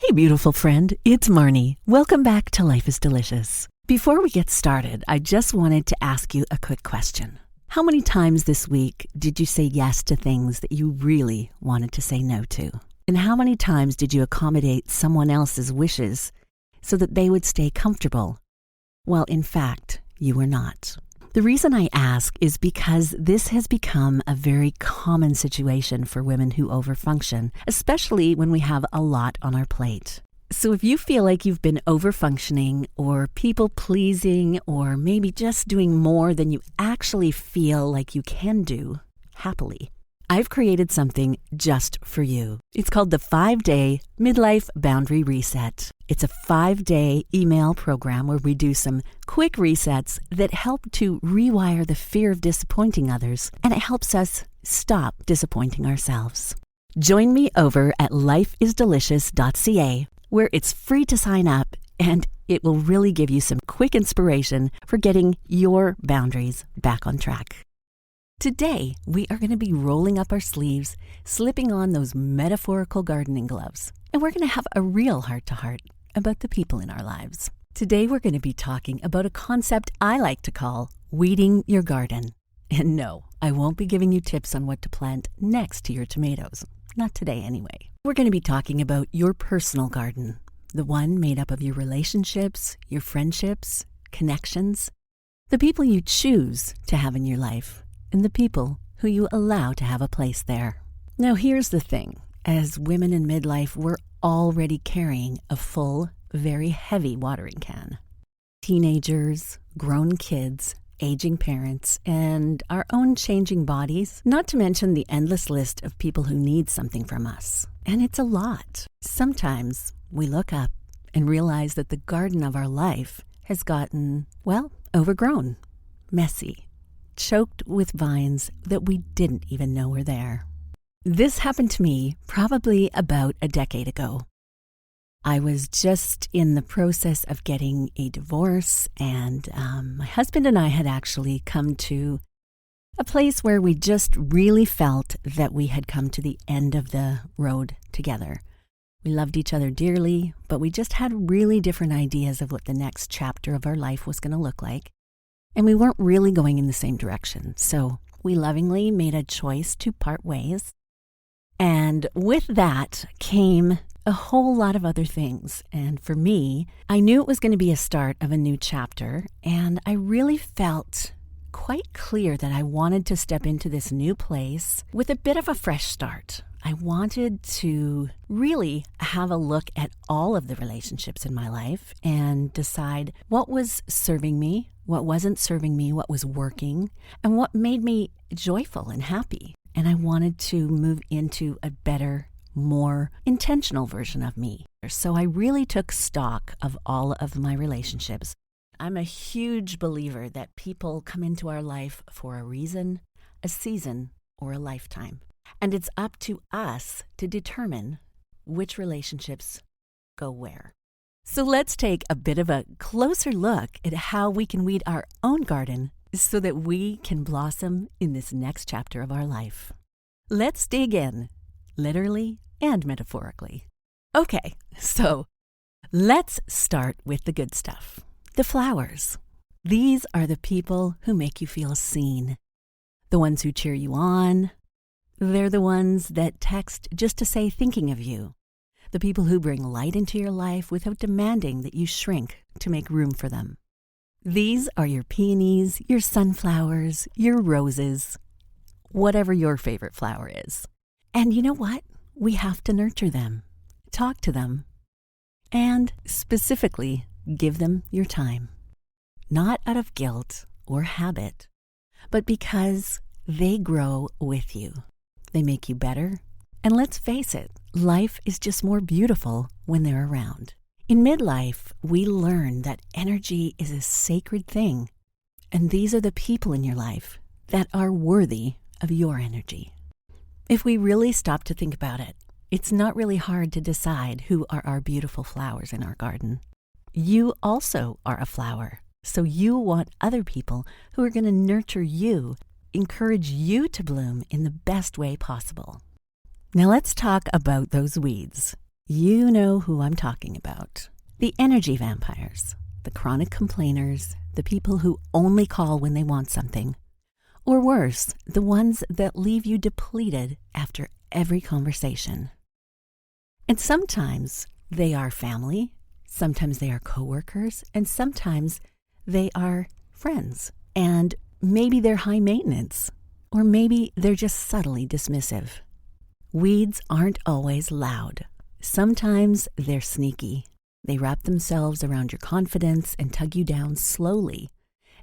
Hey, beautiful friend, it's Marnie. Welcome back to Life is Delicious. Before we get started, I just wanted to ask you a quick question. How many times this week did you say yes to things that you really wanted to say no to? And how many times did you accommodate someone else's wishes so that they would stay comfortable? Well, in fact, you were not. The reason I ask is because this has become a very common situation for women who overfunction, especially when we have a lot on our plate. So if you feel like you've been overfunctioning or people-pleasing or maybe just doing more than you actually feel like you can do happily, I've created something just for you. It's called the 5-Day Midlife Boundary Reset. It's a 5-day email program where we do some quick resets that help to rewire the fear of disappointing others, and it helps us stop disappointing ourselves. Join me over at lifeisdelicious.ca, where it's free to sign up, and it will really give you some quick inspiration for getting your boundaries back on track. Today, we are going to be rolling up our sleeves, slipping on those metaphorical gardening gloves, and we're going to have a real heart-to-heart about the people in our lives. Today, we're going to be talking about a concept I like to call weeding your garden. And no, I won't be giving you tips on what to plant next to your tomatoes. Not today, anyway. We're going to be talking about your personal garden, the one made up of your relationships, your friendships, connections, the people you choose to have in your life, and the people who you allow to have a place there. Now, here's the thing. As women in midlife, we're already carrying a full, very heavy watering can. Teenagers, grown kids, aging parents, and our own changing bodies, not to mention the endless list of people who need something from us. And it's a lot. Sometimes we look up and realize that the garden of our life has gotten, well, overgrown, messy, choked with vines that we didn't even know were there. This happened to me probably about a decade ago. I was just in the process of getting a divorce, and my husband and I had actually come to a place where we just really felt that we had come to the end of the road together. We loved each other dearly, but we just had really different ideas of what the next chapter of our life was going to look like. And we weren't really going in the same direction, so we lovingly made a choice to part ways. And with that came a whole lot of other things. And for me, I knew it was going to be a start of a new chapter, and I really felt quite clear that I wanted to step into this new place with a bit of a fresh start. I wanted to really have a look at all of the relationships in my life and decide what was serving me, what wasn't serving me, what was working, and what made me joyful and happy. And I wanted to move into a better, more intentional version of me. So I really took stock of all of my relationships. I'm a huge believer that people come into our life for a reason, a season, or a lifetime. And it's up to us to determine which relationships go where. So let's take a bit of a closer look at how we can weed our own garden so that we can blossom in this next chapter of our life. Let's dig in, literally and metaphorically. Okay, so let's start with the good stuff, the flowers. These are the people who make you feel seen, the ones who cheer you on. They're the ones that text just to say thinking of you. The people who bring light into your life without demanding that you shrink to make room for them. These are your peonies, your sunflowers, your roses, whatever your favorite flower is. And you know what? We have to nurture them, talk to them, and specifically give them your time. Not out of guilt or habit, but because they grow with you. They make you better. And let's face it, life is just more beautiful when they're around. In midlife, we learn that energy is a sacred thing, and these are the people in your life that are worthy of your energy. If we really stop to think about it, it's not really hard to decide who are our beautiful flowers in our garden. You also are a flower, so you want other people who are going to nurture you, encourage you to bloom in the best way possible. Now let's talk about those weeds. You know who I'm talking about. The energy vampires, the chronic complainers, the people who only call when they want something. Or worse, the ones that leave you depleted after every conversation. And sometimes they are family, sometimes they are coworkers, and sometimes they are friends. And maybe they're high maintenance, or maybe they're just subtly dismissive. Weeds aren't always loud. Sometimes they're sneaky. They wrap themselves around your confidence and tug you down slowly,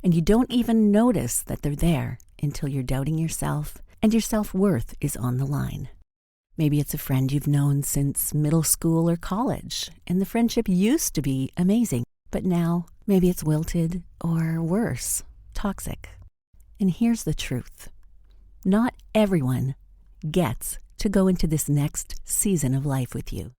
and you don't even notice that they're there until you're doubting yourself and your self-worth is on the line. Maybe it's a friend you've known since middle school or college, and the friendship used to be amazing, but now maybe it's wilted or worse, toxic. And here's the truth. Not everyone gets to go into this next season of life with you.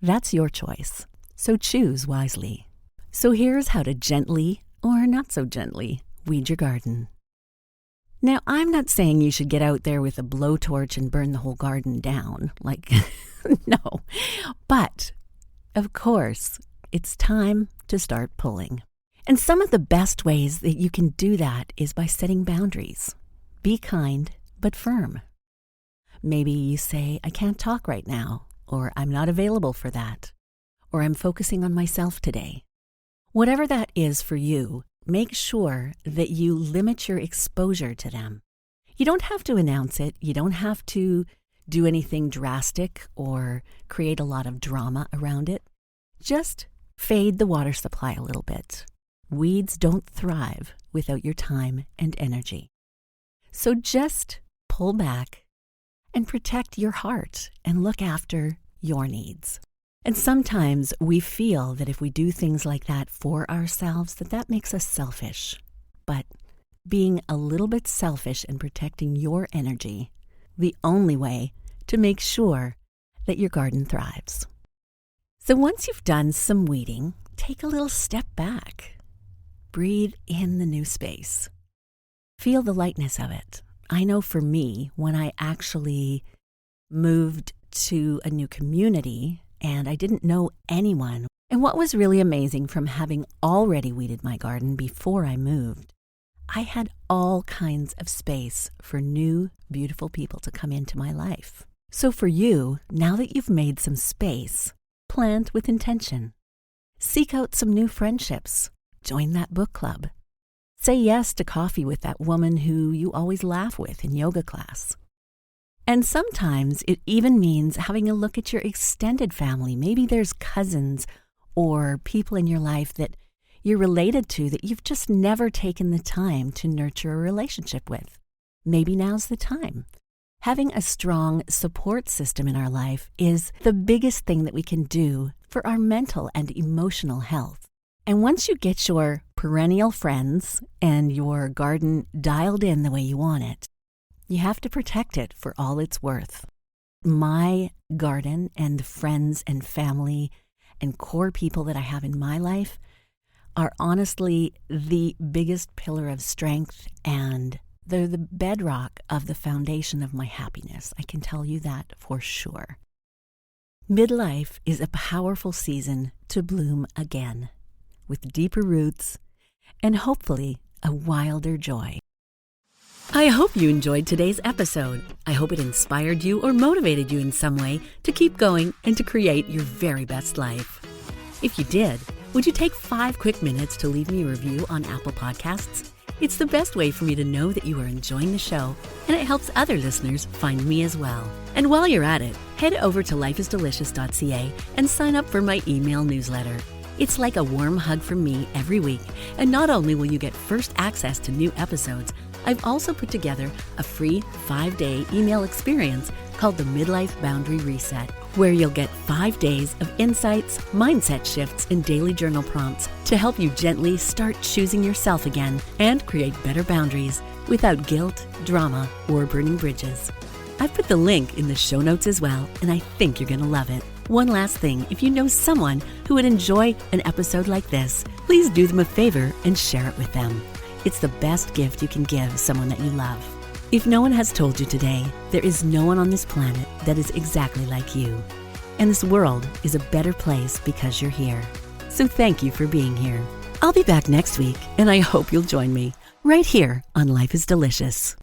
That's your choice, so choose wisely. So here's how to gently, or not so gently, weed your garden. Now, I'm not saying you should get out there with a blowtorch and burn the whole garden down, no. But, of course, it's time to start pulling. And some of the best ways that you can do that is by setting boundaries. Be kind, but firm. Maybe you say, I can't talk right now, or I'm not available for that, or I'm focusing on myself today. Whatever that is for you, make sure that you limit your exposure to them. You don't have to announce it. You don't have to do anything drastic or create a lot of drama around it. Just fade the water supply a little bit. Weeds don't thrive without your time and energy. So just pull back and protect your heart and look after your needs. And sometimes we feel that if we do things like that for ourselves, that makes us selfish. But being a little bit selfish and protecting your energy, the only way to make sure that your garden thrives. So once you've done some weeding, take a little step back. Breathe in the new space. Feel the lightness of it. I know for me, when I actually moved to a new community and I didn't know anyone, and what was really amazing from having already weeded my garden before I moved, I had all kinds of space for new, beautiful people to come into my life. So for you, now that you've made some space, plant with intention. Seek out some new friendships. Join that book club. Say yes to coffee with that woman who you always laugh with in yoga class. And sometimes it even means having a look at your extended family. Maybe there's cousins or people in your life that you're related to that you've just never taken the time to nurture a relationship with. Maybe now's the time. Having a strong support system in our life is the biggest thing that we can do for our mental and emotional health. And once you get your perennial friends and your garden dialed in the way you want it, you have to protect it for all it's worth. My garden and the friends and family and core people that I have in my life are honestly the biggest pillar of strength, and they're the bedrock of the foundation of my happiness. I can tell you that for sure. Midlife is a powerful season to bloom again, with deeper roots and hopefully a wilder joy. I hope you enjoyed today's episode. I hope it inspired you or motivated you in some way to keep going and to create your very best life. If you did, would you take 5 quick minutes to leave me a review on Apple Podcasts? It's the best way for me to know that you are enjoying the show, and it helps other listeners find me as well. And while you're at it, head over to lifeisdelicious.ca and sign up for my email newsletter. It's like a warm hug from me every week, and not only will you get first access to new episodes, I've also put together a free 5-day email experience called the Midlife Boundary Reset, where you'll get 5 days of insights, mindset shifts, and daily journal prompts to help you gently start choosing yourself again and create better boundaries without guilt, drama, or burning bridges. I've put the link in the show notes as well, and I think you're going to love it. One last thing, if you know someone who would enjoy an episode like this, please do them a favor and share it with them. It's the best gift you can give someone that you love. If no one has told you today, there is no one on this planet that is exactly like you. And this world is a better place because you're here. So thank you for being here. I'll be back next week, and I hope you'll join me right here on Life is Delicious.